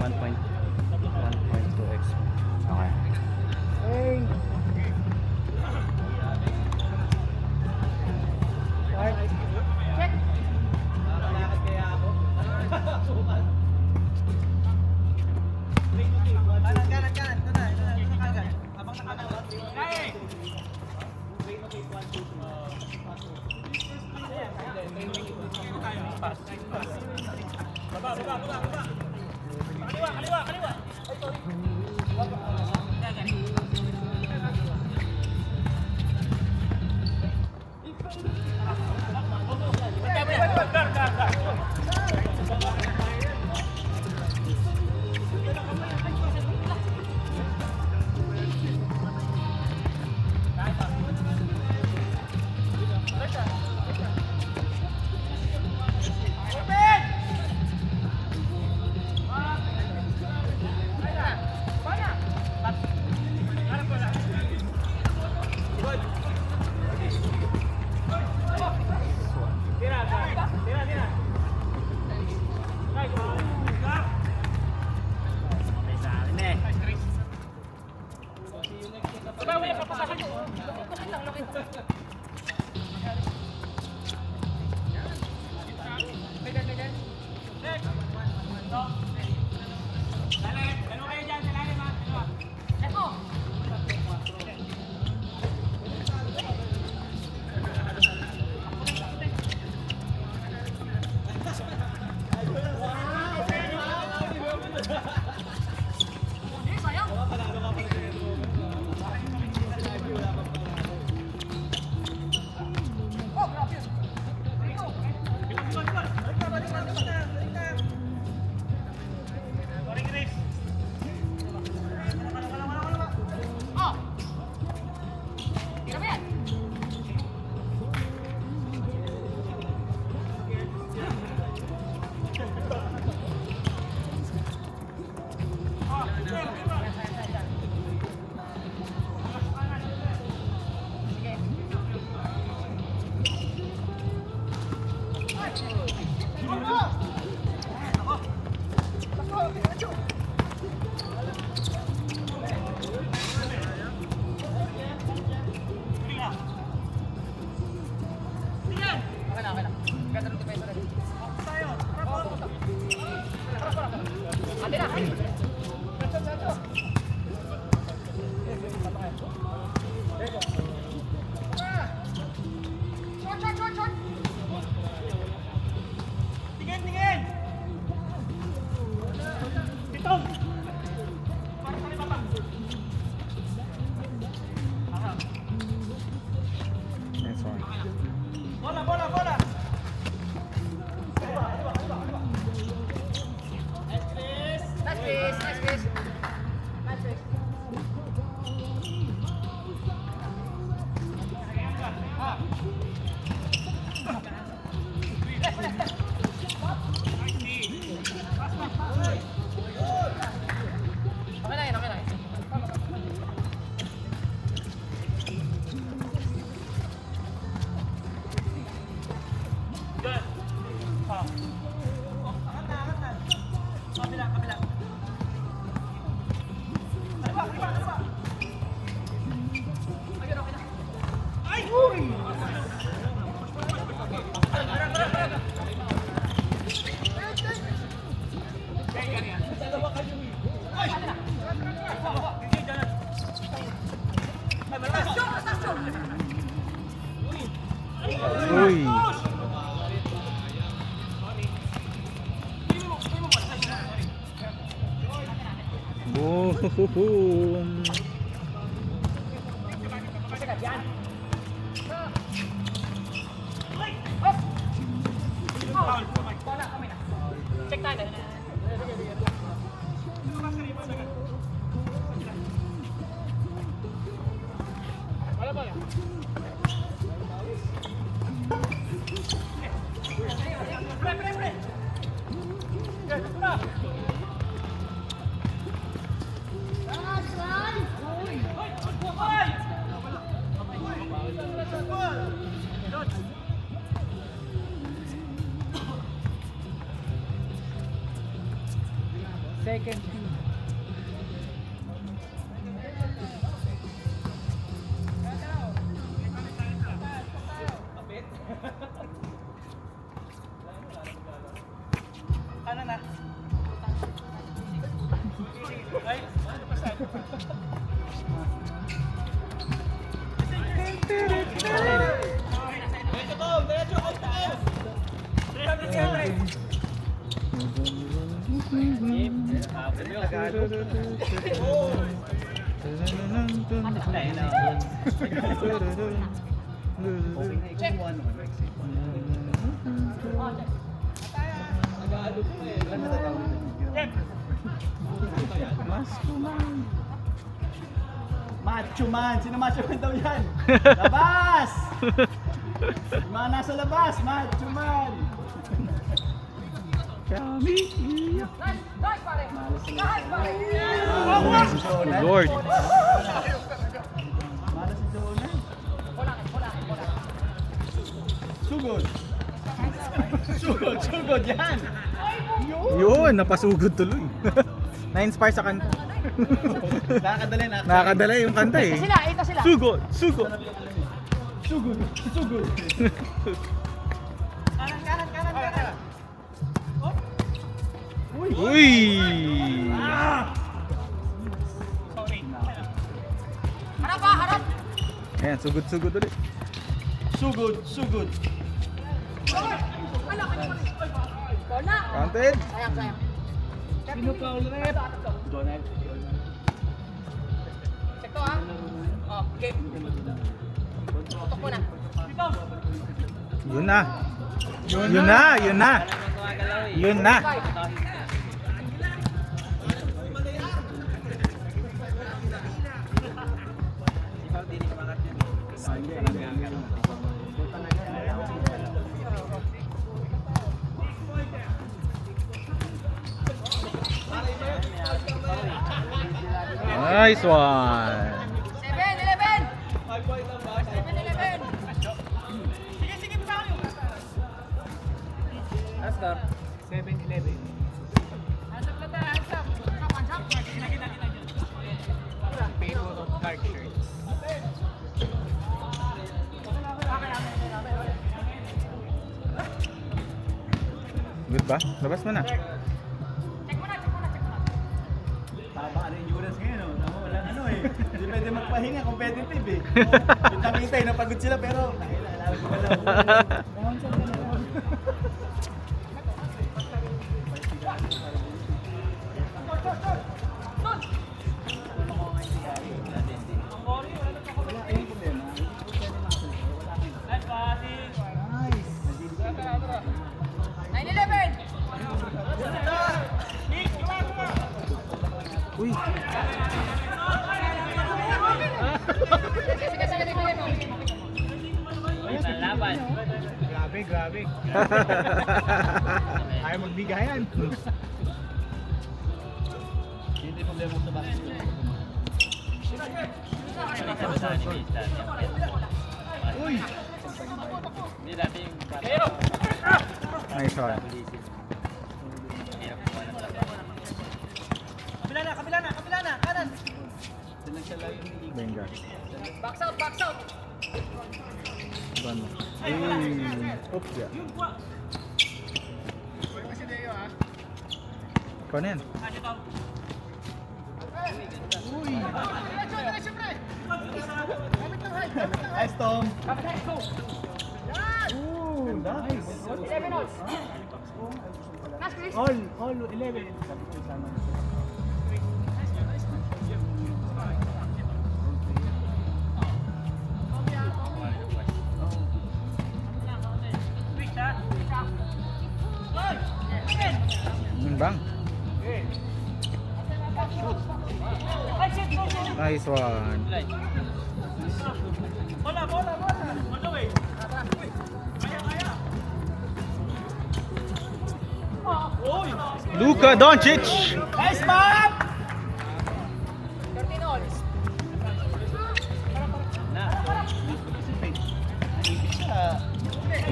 1.2x. Okay. Hey! Check! Nakalakad kaya ako. Kanan. Ito na kagad. Habang nakakagad. Kaya! Baba. Kaliwa. Ay, sorry. Next one. Bola. Nice fish. Okay na yun. Kabila. Kaliwa. Ayun, okay na. Ay! Uy! Dalawa kayo. Ay! Uy! Boom! Check tayo. Bola. Pre. Good. Second team. Kanan na. Ay, Diretso to, diretso out tayo. 300 yards. Macho man! Sino macho man daw yan? Labas! Yung mga nasa labas, macho man! Kami iyak. Nice pare! Nice pare! Lord. Malas si Donald. Bola! Sugod! Sugod yan! Yun, napasugod tuloy. Na-inspire sa kanta. Nakakadali na. Nakakadala yung kanta eh. Ito sila! Sugod! Sugod! Sugod! Sugod! Kanan! Uy! Harap! Ayan, sugod-sugod ulit. Sugod! Bola! Counted. Sayang. Sino pa ulit? Donald. Check to ha. Oh, game. Tutok mo na. Yun na. Yun na. Nice one. 7-11! 7-11! Sige, pa kayo! Last stop. 7-11. Hands up. People of dark shirts. Good ba? Labas mo na. Check mo na. Tama ano yung endurance ngayon, no? Tama, walang ano eh. Hindi pwede magpahinga, competitive eh. Yung nakita eh, napagod sila pero alam ko lang. Nice! 9-11! Uy. Sige. Laban. Grabe. Ayaw magbigayan. Hindi problema sa basketball. Uy! Nice one. Kabila na, kanan. Benga. Box out! Bano. Uy. Oops, ya. Ikaw na yan. Diretso, pre! Gamit ng height! Nice, Tom. Go! Ooh, nice. 11 all! Last, Chris! All 11. Bang. Nice one. Bola. On the way. Luka Doncic. Nice, Bob! 13 all!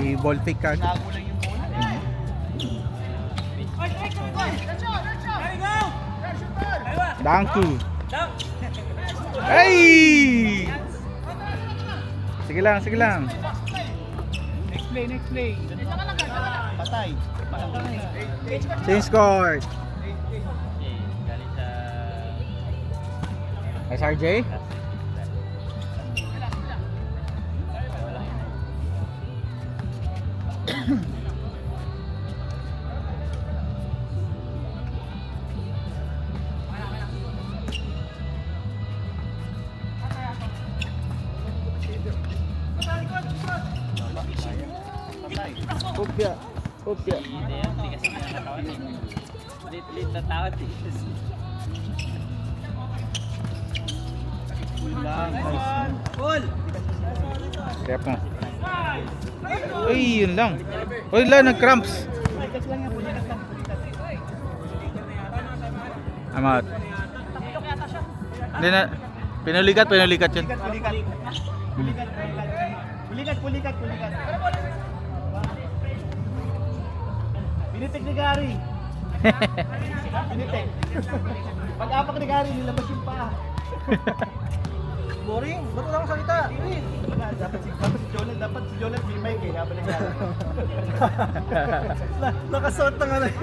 I-ball fake ka. Nakulang yung bola. Diretso! There you go! Danku. Hey! Sige lang, sige lang. Next play. Patay. Change court. SRJ? Patay. Kopya. Kopya. Hindi kasi nakakatawan eh. Lit na tawad eh. Full! Rep mo. Uy, yun lang. Uy, lang, nag-cramps. Pulikat lang yan, pulikat lang. I'm out. Hindi na. Pinulikat yun. Pulikat. Pinitik ni Gary. Pinitik. Pag-apak ni Gary, nilabas yung paa. Boring. Ba't wala akong salita? Dapat si Jonat may mic eh. Habang naglalaro. Nakasuot na nga na eh.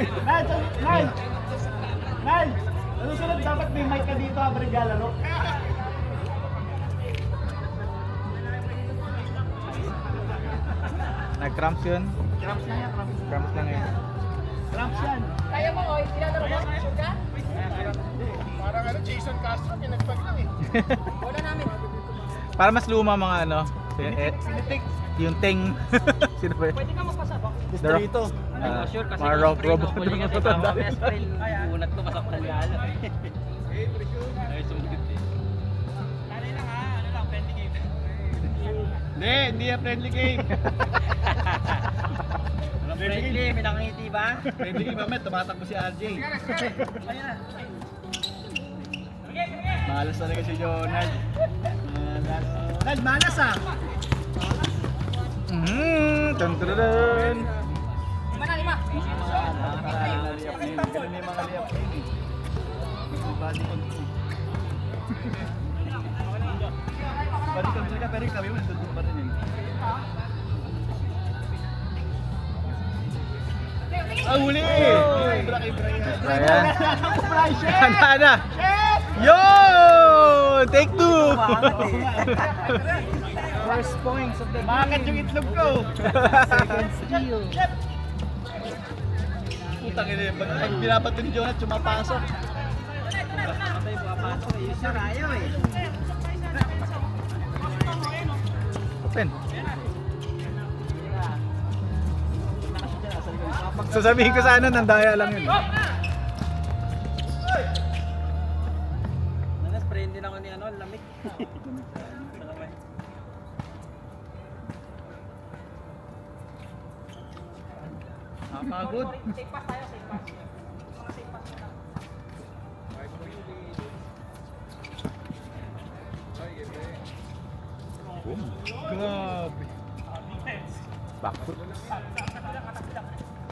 Nal! Susunod dapat may mic ka dito habang naglalaro. Nag-cramps yun. Cramps na yan, cramps. Cramps lang yun. Cramps yan. Kaya mo, oy. Ilalaro mo? Sure ka? Parang Jason Castro, pinagpag lang eh. Wala namin. Para mas luma mga ano. Pinitik. Yung ting. Sino ba yun? Pwede ka magpasabak. Dito. Sure kasi mga rock robot. Kasi tama may sprain. Unat ko masaktan lalo. Ay, sumugit eh. Tanay lang ha. Ano lang, friendly game. Hindi yan friendly game. Friendly, may nakangiti ba? Friendly game, mamaya tumatakbo si RJ. Malas talaga si Jonad. Malas. Malas ah! Tantaran. Lima na, lima. Ganun yung mga layap na yun. Body control. Body control ka pero yung kami mo nandun pa rin yun. Ah, huli! Brian. Brian! Ana. Yo! Take two. First points of the game. Makat yung itlog ko. Second steal. Putang ina, pag binabato ni Jonat, sumapasok. Patay, pumapasok. Ayun siya rayo eh. Open. Sasabihin ko sana, nandaya lang yun. Nanas-sprain din ako ni ano, lamig. Pagod. Safe pass tayo, safe pass. Safe pass na. Grabe. Backfoot.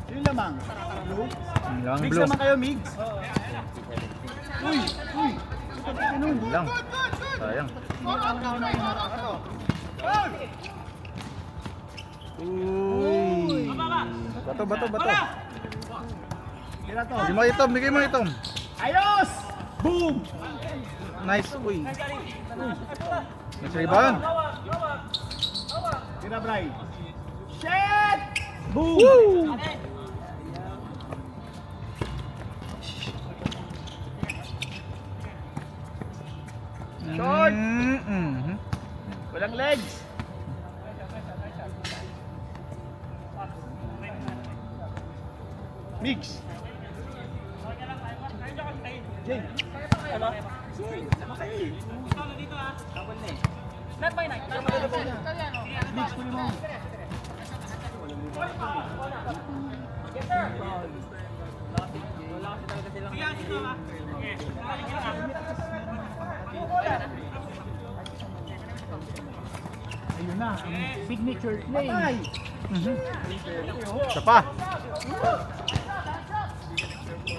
Yung lamang. Blue. Lang Migs blue. naman kayo, Migs. Uy! Yun lang. Sayang. Uy. Bato. Tira to. Bigay mo itom. Ayos! Boom! Nice. Uy. Nice rebound. Tira, Bray. Shit! Boom! Woo! Short! Mm-hmm. Walang legs. Migs. Jay. Ano? Not by night. Migs, kunin mo. Yes, sir. Wala kasi talaga silang Ayun na, signature play. Ay! Isa pa.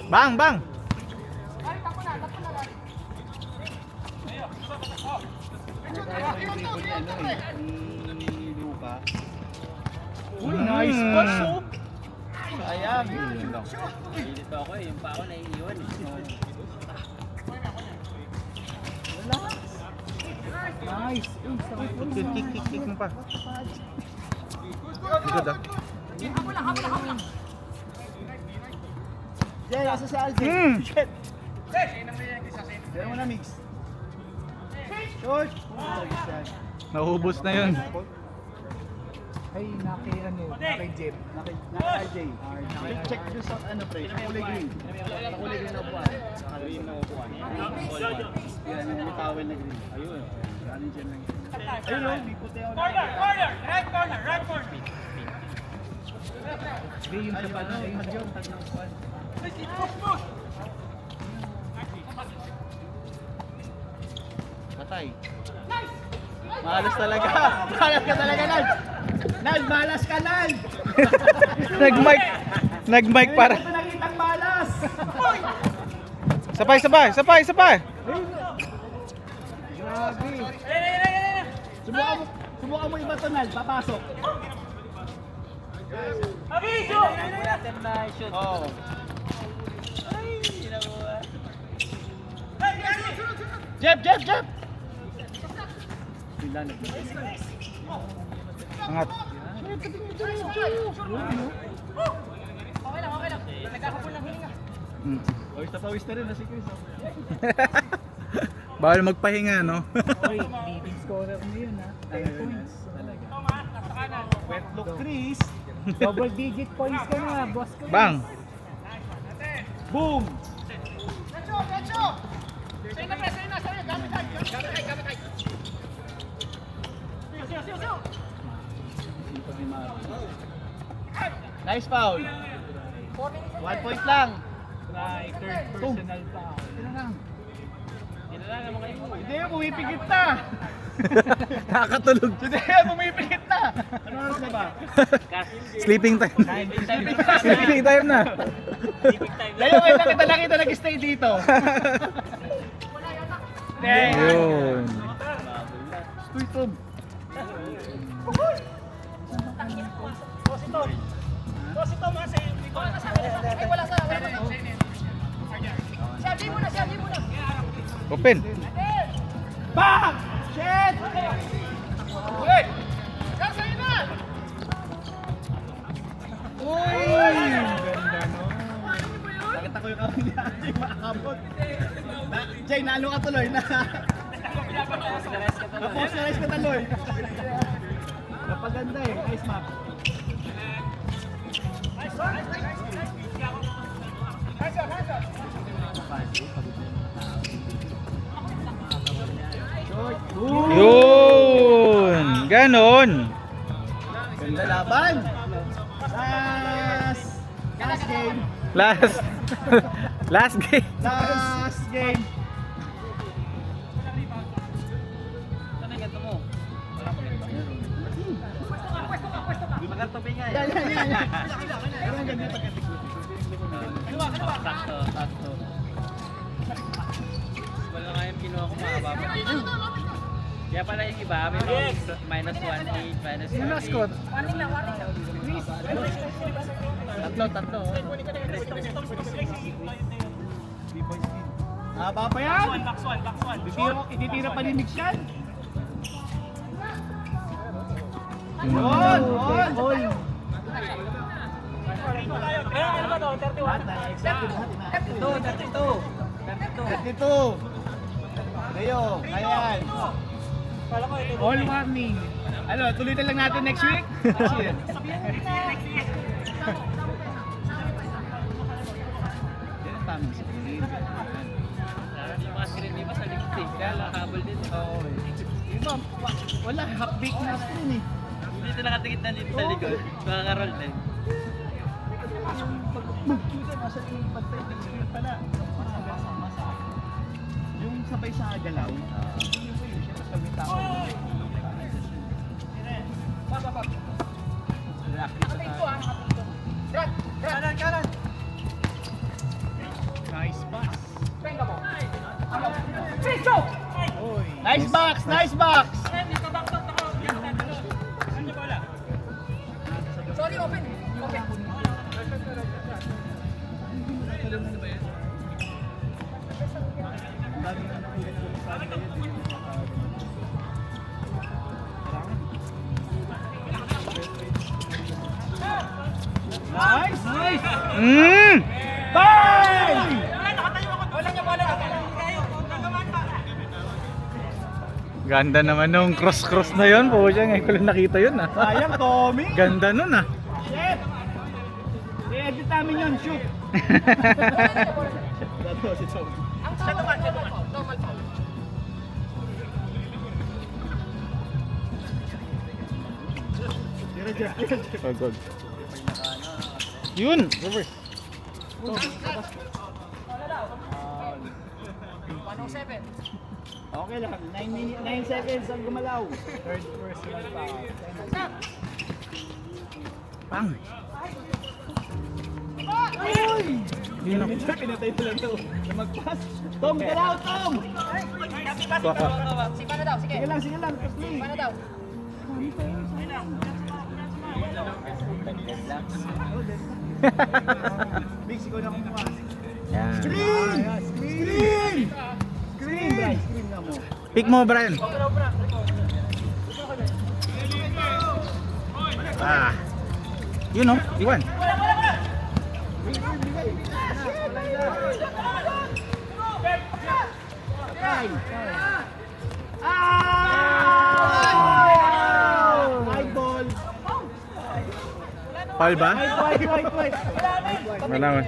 Bang. Yung table niya, ano eh, ni Luka. Uy, nice pass, oh. Sayang. Dito ako eh, yung pa ako naiiwan eh. Nice. Kick mo pa. Good ah. Jay, nasa si Alvin. Hmm. Shit. Pero mo na mix. Short. Naubos na yun. Ay, naki Jeff. Naka-RJ. Check doon sa ano pre, sa kulay green. Sa kulay green na upuan. Green na upuan. Yan, yung towel na green. Ayun. Ano dyan lang. Ayun o, may puti ako. Hindi yung sa Ano, yung tag ng upuan. Patay. Malas talaga. Malas ka talaga, Nal. Nal, malas ka, Nal. Nag-mic para. Ito nakitang malas. Sabay. Grabe. Subukan mo iba to, Nal. Papasok. Natin na shoot. Oo. Ay, ginawa. Jeb! Angat. Hmm. Pawis na rin na si Chris. Bawal magpahinga, no? Oy, leading scorer mo yun ha. 10 points. Talaga. Wet look, Chris. Double digit points ka na, boss ko. Bang! Boom! Nice foul. 1 point lang. Try, third personal pa ako. Kailangan naman kayo. Hindi, pumipigit na. Nakakatulog. Hindi, pumipigit na. Ano oras na ba? Sleeping time. Sleeping time na. Layo kayo na kita nag-stay dito. Yun. Uy, Tom. Open. Bang! Shit! Uy! Ganda no. Nakita ko yung kamay ni Jay makakabot. Jay, nalo ka tuloy na. Na-postarize ka tuloy. Napaganda eh. Nice map. Short. Yun. Ganon. Ganda laban. Last game. Last game. Last game. Ano yung gato mo? Magkatabi nga eh. Yan. Pero ang ganda Sakto. Wala nga yung kinuha ko mahaba pa. Kaya pala yung iba, may minus 1.8, minus 1.8. Yung mascot. Tatlo. Haba pa yan? Box one. Ititira pa ni Mix yan. Yun! All! Ano ba to? 32. Kayo, ayan. All warning. Ano, tuloy na lang natin next week? Cheers. Yan ang tamang screen. Yung mga screen di ba sa likod eh. Kaya lang habol din. Oo. Iba, wala, half-baked na screen eh. Dito nakatikit na dito sa likod. Makaka-roll din. Magkita, nasa yung pantay ng screen pala. Yung sabay sa galaw, yung way, siya mas kami tao. Nice pass. Oy! Nice box! Nice box! Sorry, open. Open. Nice! Nice! Bang! Ganda naman nung cross-cross na yun. Po siya, ngayon ko lang nakita yun ah. Sayang, Tommy! Ganda nun ah. Shit! I-edit namin yun, shoot! Dato si Tommy. Oh, good. Yun! Reverse. 107. Okay lang, 9 seconds ang gumalaw. Third personal foul. Bang! Yun ako. Pinatay ko lang to. Na mag-pass. Tom, galaw, Tom! Baka. Sipa na daw, sige. Sige lang, play. Sipa na daw. Big, sigaw na kumuha. Yan. Screen! Screen! Screen, Bray. Screen na mo. Pick mo, Brian. Ah. Yun oh, iwan. High ball. Foul ba? Wait. Malaman.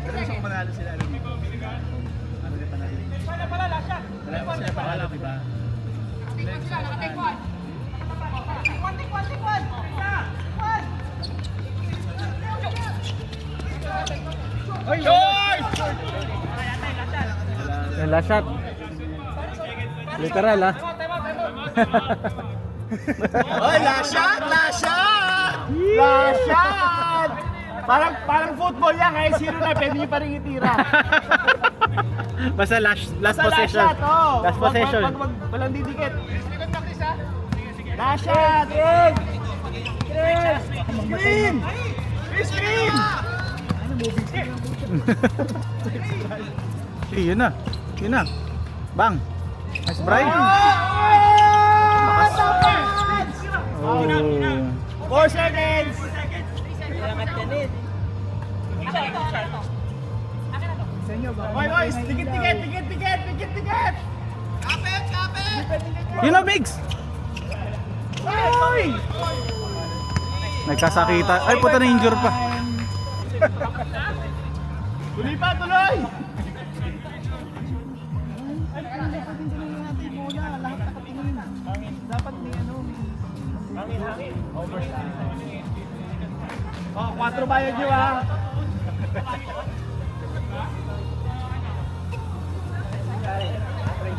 Gusto ko manalo sila. Ano na panalo? Wala pa sila panalo, di ba? Last shot. Literal ah. Oy, last shot! Last shot! Last shot! Parang football yan, kahit sino na, pwede nyo pa rin itira. Basta last Basta possession. Last shot, oh. Last possession. Wag, walang didikit. Last shot! Screen! Screen! Yun na. Yun na. Bang. Nice Brian. Oh. 4 seconds! Oy, tikit! Yun na, Bigs. Oy! Nagkasakita. Ay, puta na injure pa. Tuloy pa, tuloy! Dapat may ano. Hangin. Overtime. Oh, 4 bayad nyo ah.